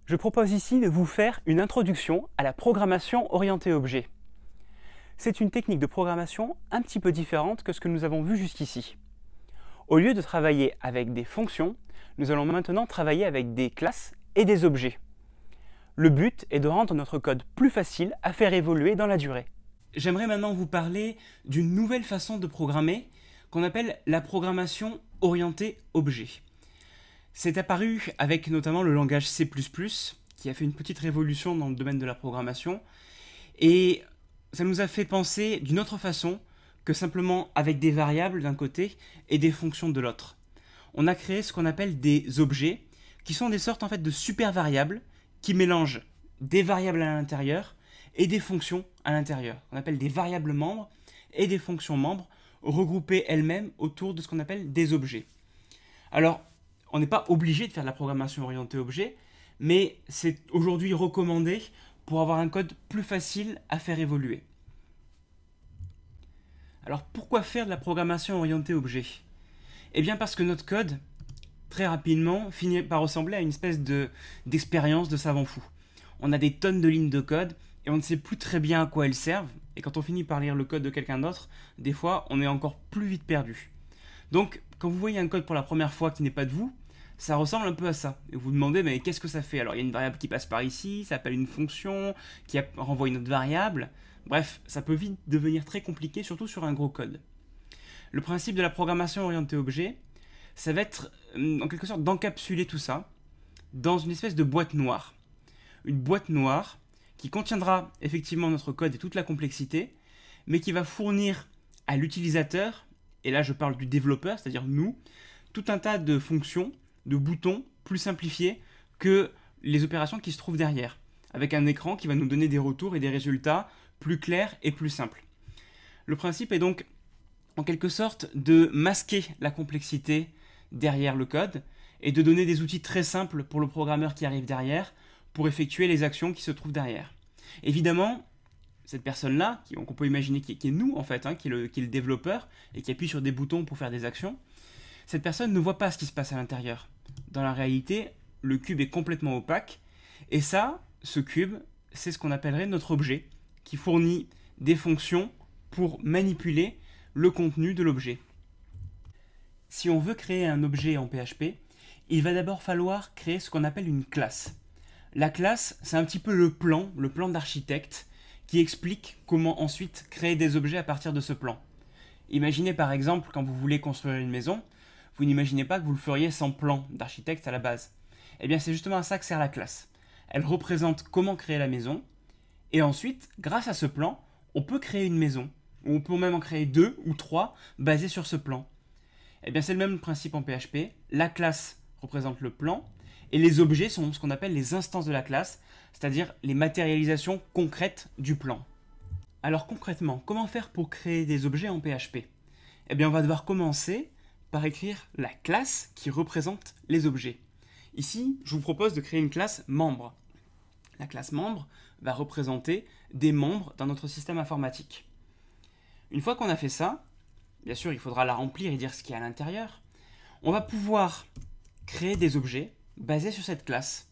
Je propose ici de vous faire une introduction à la programmation orientée objet. C'est une technique de programmation un petit peu différente que ce que nous avons vu jusqu'ici. Au lieu de travailler avec des fonctions, nous allons maintenant travailler avec des classes et des objets. Le but est de rendre notre code plus facile à faire évoluer dans la durée. J'aimerais maintenant vous parler d'une nouvelle façon de programmer qu'on appelle la programmation orientée objet. C'est apparu avec notamment le langage C++, qui a fait une petite révolution dans le domaine de la programmation, et ça nous a fait penser d'une autre façon que simplement avec des variables d'un côté et des fonctions de l'autre. On a créé ce qu'on appelle des objets, qui sont des sortes en fait de super variables qui mélangent des variables à l'intérieur et des fonctions à l'intérieur. On appelle des variables membres et des fonctions membres regroupées elles-mêmes autour de ce qu'on appelle des objets. Alors, on n'est pas obligé de faire de la programmation orientée objet, mais c'est aujourd'hui recommandé pour avoir un code plus facile à faire évoluer. Alors, pourquoi faire de la programmation orientée objet? Eh bien parce que notre code, très rapidement, finit par ressembler à une espèce d'expérience de savant fou. On a des tonnes de lignes de code et on ne sait plus très bien à quoi elles servent. Et quand on finit par lire le code de quelqu'un d'autre, des fois, on est encore plus vite perdu. Donc, quand vous voyez un code pour la première fois qui n'est pas de vous, ça ressemble un peu à ça. Et vous vous demandez, mais qu'est-ce que ça fait? Alors, il y a une variable qui passe par ici, ça appelle une fonction, qui renvoie une autre variable. Bref, ça peut vite devenir très compliqué, surtout sur un gros code. Le principe de la programmation orientée objet, ça va être, en quelque sorte, d'encapsuler tout ça dans une espèce de boîte noire. Une boîte noire qui contiendra effectivement notre code et toute la complexité, mais qui va fournir à l'utilisateur, et là je parle du développeur, c'est-à-dire nous, tout un tas de fonctions, de boutons plus simplifiés que les opérations qui se trouvent derrière, avec un écran qui va nous donner des retours et des résultats plus clairs et plus simples. Le principe est donc, en quelque sorte, de masquer la complexité derrière le code et de donner des outils très simples pour le programmeur qui arrive derrière pour effectuer les actions qui se trouvent derrière. Évidemment, cette personne-là, qu'on peut imaginer qui est nous en fait, qui est le développeur et qui appuie sur des boutons pour faire des actions, cette personne ne voit pas ce qui se passe à l'intérieur. Dans la réalité, le cube est complètement opaque et ça, ce cube, c'est ce qu'on appellerait notre objet qui fournit des fonctions pour manipuler le contenu de l'objet. Si on veut créer un objet en PHP, il va d'abord falloir créer ce qu'on appelle une classe. La classe, c'est un petit peu le plan d'architecte qui explique comment ensuite créer des objets à partir de ce plan. Imaginez par exemple quand vous voulez construire une maison, vous n'imaginez pas que vous le feriez sans plan d'architecte à la base. Eh bien c'est justement à ça que sert la classe. Elle représente comment créer la maison, et ensuite, grâce à ce plan, on peut créer une maison, ou on peut même en créer 2 ou 3 basés sur ce plan. Eh bien c'est le même principe en PHP, la classe représente le plan, et les objets sont ce qu'on appelle les instances de la classe, c'est-à-dire les matérialisations concrètes du plan. Alors concrètement, comment faire pour créer des objets en PHP? Eh bien on va devoir commencer par écrire la classe qui représente les objets. Ici, je vous propose de créer une classe membre. La classe membre va représenter des membres dans notre système informatique. Une fois qu'on a fait ça, bien sûr il faudra la remplir et dire ce qu'il y a à l'intérieur, on va pouvoir créer des objets basés sur cette classe.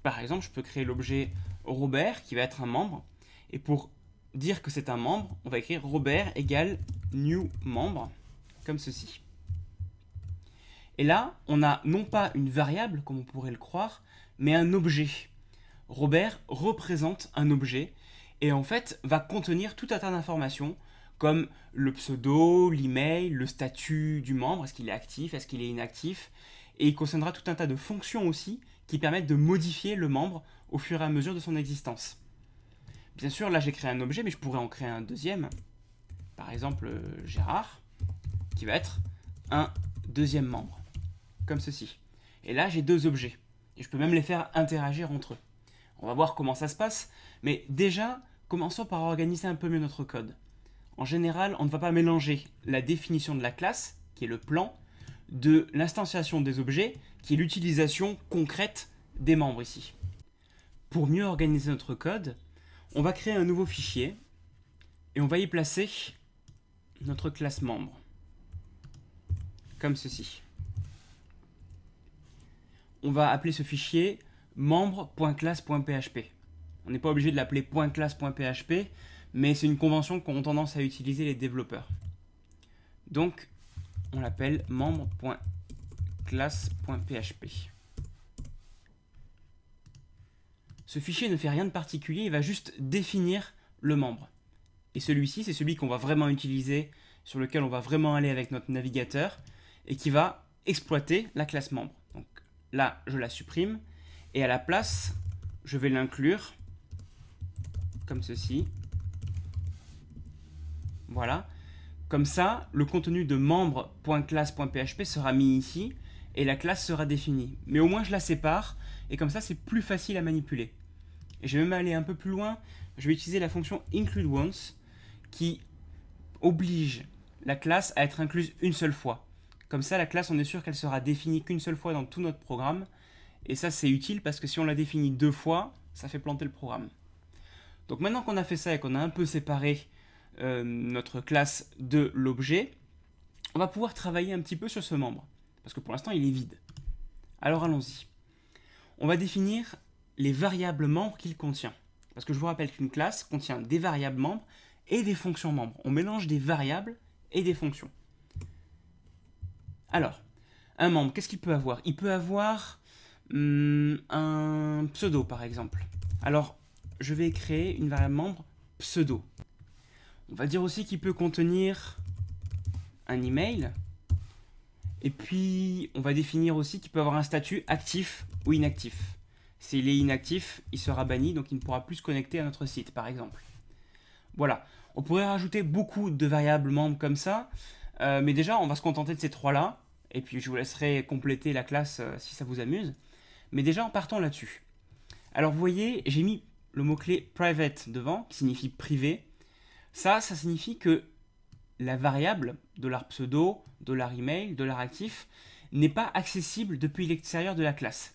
Par exemple, je peux créer l'objet Robert qui va être un membre, et pour dire que c'est un membre, on va écrire Robert égale new membre, comme ceci. Et là, on a non pas une variable, comme on pourrait le croire, mais un objet. Robert représente un objet, et en fait va contenir tout un tas d'informations, comme le pseudo, l'email, le statut du membre, est-ce qu'il est actif, est-ce qu'il est inactif, et il contiendra tout un tas de fonctions aussi qui permettent de modifier le membre au fur et à mesure de son existence. Bien sûr, là j'ai créé un objet, mais je pourrais en créer un deuxième. Par exemple, Gérard, qui va être un deuxième membre, comme ceci. Et là j'ai deux objets, et je peux même les faire interagir entre eux. On va voir comment ça se passe, mais déjà, commençons par organiser un peu mieux notre code. En général, on ne va pas mélanger la définition de la classe, qui est le plan, de l'instanciation des objets, qui est l'utilisation concrète des membres ici. Pour mieux organiser notre code, on va créer un nouveau fichier et on va y placer notre classe membre, comme ceci. On va appeler ce fichier membre.classe.php. On n'est pas obligé de l'appeler .classe.php, mais c'est une convention qu'ont tendance à utiliser les développeurs. Donc, on l'appelle membre.classe.php. Ce fichier ne fait rien de particulier, il va juste définir le membre. Et celui-ci, c'est celui qu'on va vraiment utiliser, sur lequel on va vraiment aller avec notre navigateur, et qui va exploiter la classe membre. Donc là, je la supprime, et à la place, je vais l'inclure, comme ceci. Voilà. Comme ça, le contenu de membre.classe.php sera mis ici, et la classe sera définie. Mais au moins, je la sépare, et comme ça, c'est plus facile à manipuler. Et je vais même aller un peu plus loin, je vais utiliser la fonction includeOnce, qui oblige la classe à être incluse une seule fois. Comme ça, la classe, on est sûr qu'elle sera définie qu'une seule fois dans tout notre programme. Et ça, c'est utile parce que si on la définit 2 fois, ça fait planter le programme. Donc maintenant qu'on a fait ça et qu'on a un peu séparé notre classe de l'objet, on va pouvoir travailler un petit peu sur ce membre. Parce que pour l'instant, il est vide. Alors allons-y. On va définir les variables membres qu'il contient. Parce que je vous rappelle qu'une classe contient des variables membres et des fonctions membres. On mélange des variables et des fonctions. Alors, un membre, qu'est-ce qu'il peut avoir? Il peut avoir un pseudo, par exemple. Alors, je vais créer une variable membre pseudo. On va dire aussi qu'il peut contenir un email. Et puis, on va définir aussi qu'il peut avoir un statut actif ou inactif. S'il est inactif, il sera banni, donc il ne pourra plus se connecter à notre site, par exemple. Voilà. On pourrait rajouter beaucoup de variables membres comme ça, mais déjà, on va se contenter de ces 3-là, et puis je vous laisserai compléter la classe si ça vous amuse. Mais déjà, en partant là-dessus. Alors, vous voyez, j'ai mis le mot-clé private devant, qui signifie privé. Ça signifie que la variable $pseudo, $email, $actif n'est pas accessible depuis l'extérieur de la classe.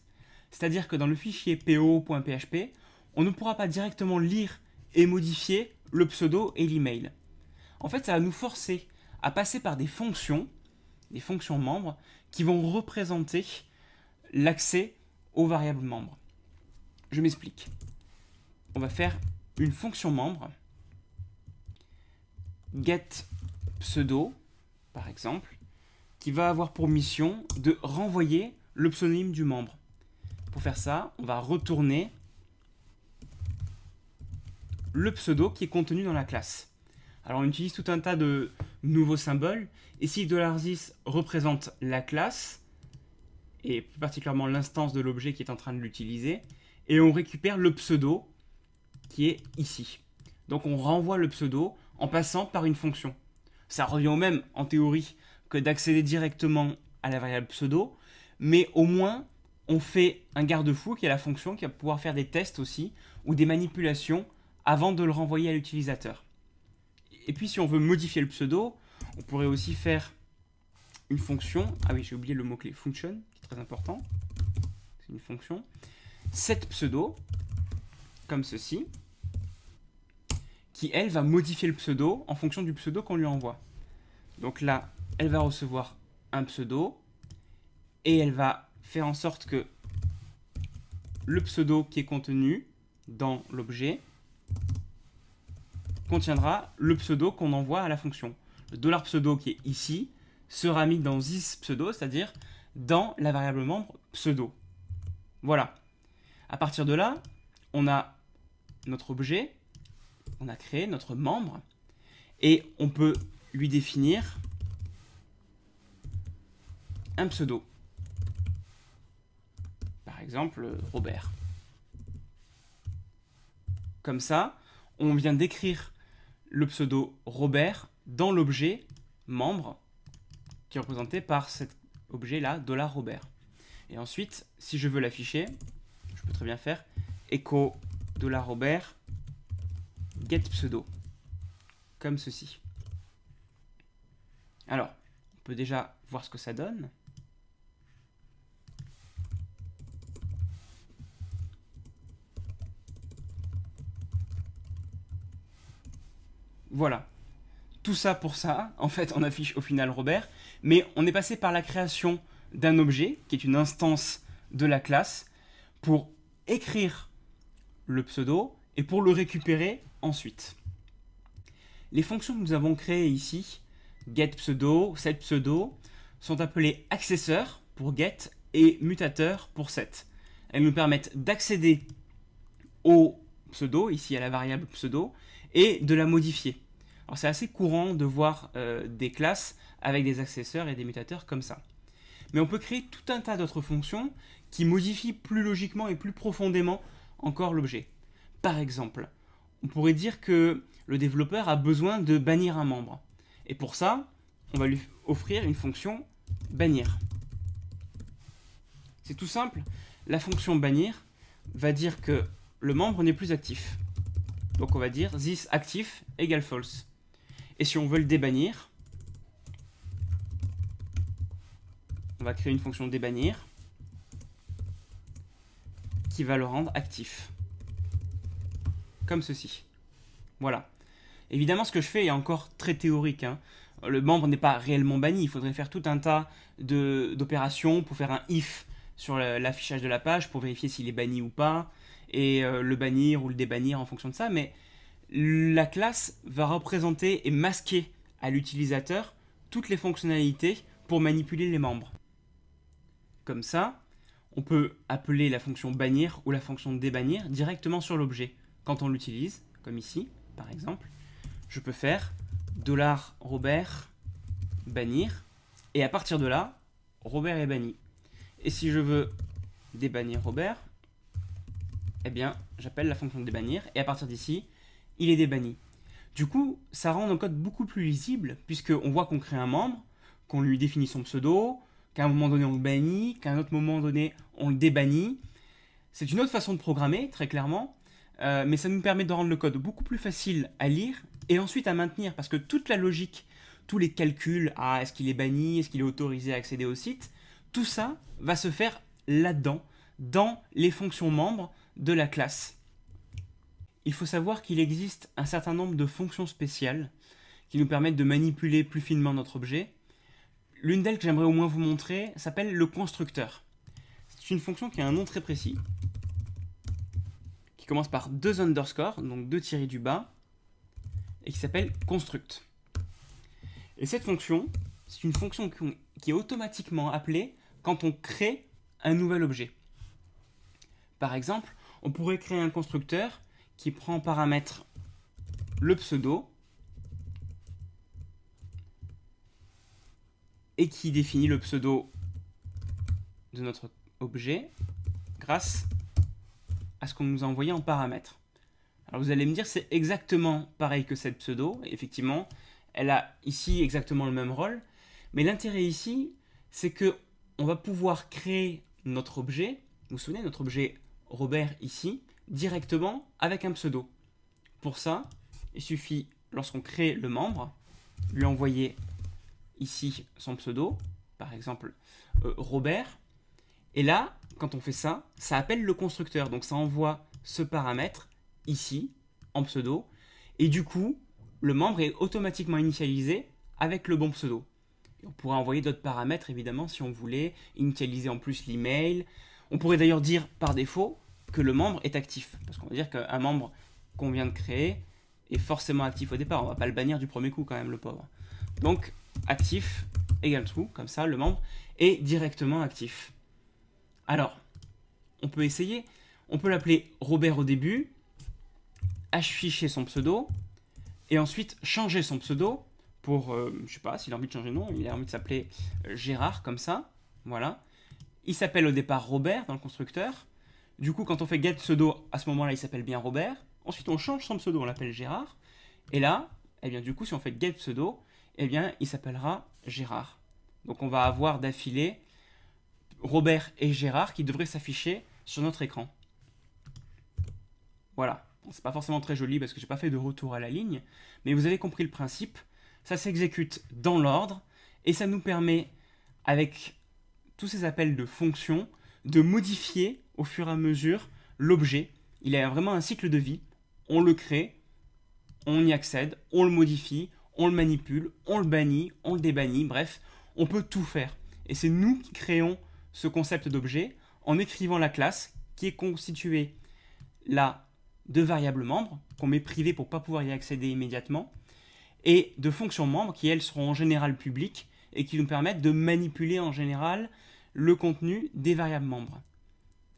C'est-à-dire que dans le fichier po.php, on ne pourra pas directement lire et modifier le pseudo et l'email. En fait, ça va nous forcer à passer par des fonctions membres, qui vont représenter l'accès aux variables membres. Je m'explique. On va faire une fonction membre, getPseudo, par exemple, qui va avoir pour mission de renvoyer le pseudonyme du membre. Pour faire ça, on va retourner le pseudo qui est contenu dans la classe. Alors on utilise tout un tas de nouveaux symboles. Ici, $this représente la classe, et plus particulièrement l'instance de l'objet qui est en train de l'utiliser. Et on récupère le pseudo qui est ici. Donc on renvoie le pseudo en passant par une fonction. Ça revient au même, en théorie, que d'accéder directement à la variable pseudo, mais au moins, on fait un garde-fou qui est la fonction qui va pouvoir faire des tests aussi, ou des manipulations avant de le renvoyer à l'utilisateur. Et puis si on veut modifier le pseudo, on pourrait aussi faire une fonction, ah oui j'ai oublié le mot-clé function, qui est très important, c'est une fonction, setPseudo, comme ceci, qui elle va modifier le pseudo en fonction du pseudo qu'on lui envoie. Donc là, elle va recevoir un pseudo, et elle va faire en sorte que le pseudo qui est contenu dans l'objet contiendra le pseudo qu'on envoie à la fonction. Le $pseudo qui est ici sera mis dans thisPseudo, c'est-à-dire dans la variable membre pseudo. Voilà. À partir de là, on a notre objet, on a créé notre membre, et on peut lui définir un pseudo. Par exemple, Robert. Comme ça, on vient d'écrire le pseudo Robert dans l'objet membre qui est représenté par cet objet-là, $Robert. Et ensuite, si je veux l'afficher, je peux très bien faire echo $Robert getPseudo, comme ceci. Alors, on peut déjà voir ce que ça donne. Voilà. Tout ça pour ça, en fait, on affiche au final Robert, mais on est passé par la création d'un objet, qui est une instance de la classe, pour écrire le pseudo et pour le récupérer ensuite. Les fonctions que nous avons créées ici, getPseudo, setPseudo, sont appelées accesseurs pour get et mutateur pour set. Elles nous permettent d'accéder au pseudo, ici à la variable pseudo, et de la modifier. Alors c'est assez courant de voir des classes avec des accesseurs et des mutateurs comme ça. Mais on peut créer tout un tas d'autres fonctions qui modifient plus logiquement et plus profondément encore l'objet. Par exemple, on pourrait dire que le développeur a besoin de bannir un membre. Et pour ça, on va lui offrir une fonction bannir. C'est tout simple, la fonction bannir va dire que le membre n'est plus actif. Donc on va dire this actif égale false. Et si on veut le débannir, on va créer une fonction débannir qui va le rendre actif. Comme ceci. Voilà. Évidemment, ce que je fais est encore très théorique, hein. Le membre n'est pas réellement banni. Il faudrait faire tout un tas d'opérations pour faire un if sur l'affichage de la page pour vérifier s'il est banni ou pas, et le bannir ou le débannir en fonction de ça. Mais la classe va représenter et masquer à l'utilisateur toutes les fonctionnalités pour manipuler les membres. Comme ça, on peut appeler la fonction bannir ou la fonction débannir directement sur l'objet. Quand on l'utilise, comme ici, par exemple, je peux faire $Robert bannir, et à partir de là, Robert est banni. Et si je veux débannir Robert, eh bien, j'appelle la fonction débannir, et à partir d'ici, il est débanni. Du coup, ça rend nos codes beaucoup plus lisibles, puisqu'on voit qu'on crée un membre, qu'on lui définit son pseudo, qu'à un moment donné on le bannit, qu'à un autre moment donné on le débannit. C'est une autre façon de programmer, très clairement, mais ça nous permet de rendre le code beaucoup plus facile à lire et ensuite à maintenir, parce que toute la logique, tous les calculs, est-ce qu'il est banni, est-ce qu'il est autorisé à accéder au site, tout ça va se faire là-dedans, dans les fonctions membres de la classe. Il faut savoir qu'il existe un certain nombre de fonctions spéciales qui nous permettent de manipuler plus finement notre objet. L'une d'elles que j'aimerais au moins vous montrer s'appelle le constructeur. C'est une fonction qui a un nom très précis, qui commence par 2 underscores, donc 2 tirés du bas, et qui s'appelle construct. Et cette fonction, c'est une fonction qui est automatiquement appelée quand on crée un nouvel objet. Par exemple, on pourrait créer un constructeur qui prend en paramètre le pseudo et qui définit le pseudo de notre objet grâce à ce qu'on nous a envoyé en paramètre. Alors vous allez me dire, c'est exactement pareil que cette pseudo. Effectivement, elle a ici exactement le même rôle. Mais l'intérêt ici, c'est que on va pouvoir créer notre objet, vous vous souvenez, notre objet Robert ici, directement avec un pseudo. Pour ça, il suffit, lorsqu'on crée le membre, lui envoyer ici son pseudo, par exemple Robert. Et là, quand on fait ça, ça appelle le constructeur. Donc ça envoie ce paramètre ici, en pseudo. Et du coup, le membre est automatiquement initialisé avec le bon pseudo. Et on pourrait envoyer d'autres paramètres, évidemment, si on voulait initialiser en plus l'email. On pourrait d'ailleurs dire par défaut que le membre est actif. Parce qu'on va dire qu'un membre qu'on vient de créer est forcément actif au départ. On ne va pas le bannir du premier coup quand même, le pauvre. Donc, actif égale true, comme ça, le membre est directement actif. Alors, on peut essayer. On peut l'appeler Robert au début, afficher son pseudo, et ensuite changer son pseudo pour, je sais pas, s'il a envie de changer de nom, il a envie de s'appeler Gérard, comme ça, voilà. Il s'appelle au départ Robert dans le constructeur. Du coup, quand on fait get pseudo, à ce moment-là, il s'appelle bien Robert. Ensuite, on change son pseudo, on l'appelle Gérard. Et là, eh bien, du coup, si on fait get pseudo, eh bien, il s'appellera Gérard. Donc, on va avoir d'affilée Robert et Gérard qui devraient s'afficher sur notre écran. Voilà. Bon, c'est pas forcément très joli parce que j'ai pas fait de retour à la ligne, mais vous avez compris le principe. Ça s'exécute dans l'ordre et ça nous permet, avec tous ces appels de fonctions, de modifier au fur et à mesure l'objet. Il a vraiment un cycle de vie. On le crée, on y accède, on le modifie, on le manipule, on le bannit, on le débannit, bref, on peut tout faire. Et c'est nous qui créons ce concept d'objet en écrivant la classe qui est constitué là de variables membres, qu'on met privées pour ne pas pouvoir y accéder immédiatement, et de fonctions membres qui, elles, seront en général publiques et qui nous permettent de manipuler en général le contenu des variables membres.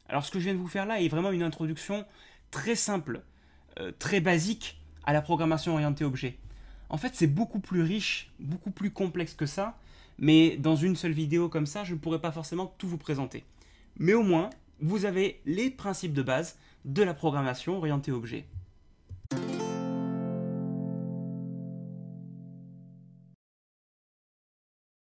Alors ce que je viens de vous faire là est vraiment une introduction très simple, très basique à la programmation orientée objet. En fait, c'est beaucoup plus riche, beaucoup plus complexe que ça, mais dans une seule vidéo comme ça, je ne pourrais pas forcément tout vous présenter. Mais au moins, vous avez les principes de base de la programmation orientée objet.